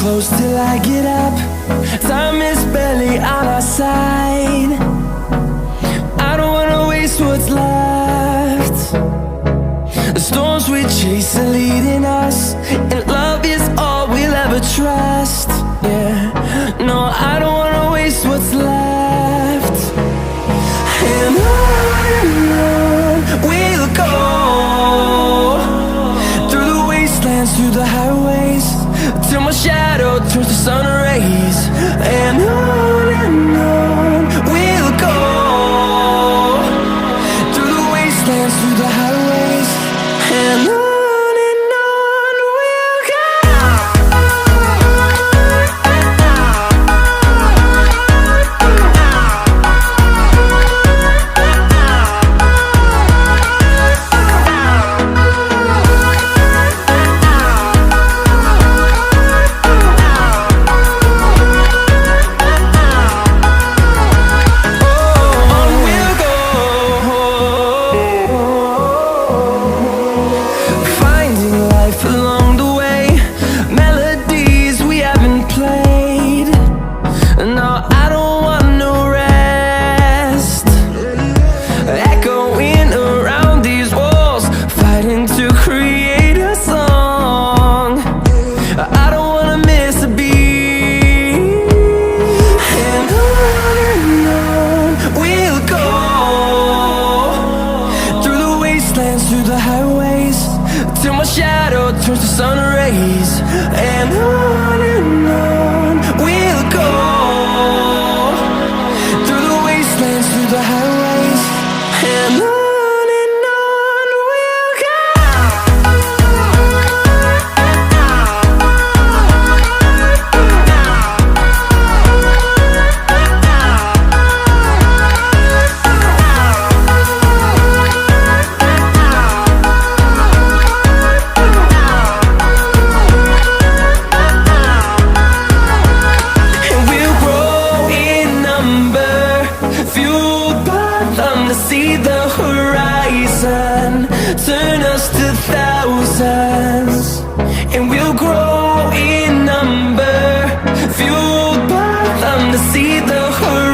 close till I get up. Time is barely on our side. I don't wanna waste what's left. The storms we chase are leading us, and love is all we'll ever trust. Yeah, no, I don't wanna waste what's left. And on we'll go, through the wastelands, through the highways, till my shadow turns to sun rays. And on we'll go, through the wastelands, through the highways, and on we'll go. Through the highways, till my shadow turns to sun rays. And on we'll go, through the wastelands, through the highways, and on we'll go. See the horizon, turn us to thousands, and we'll grow in number, fueled by them to see the horizon.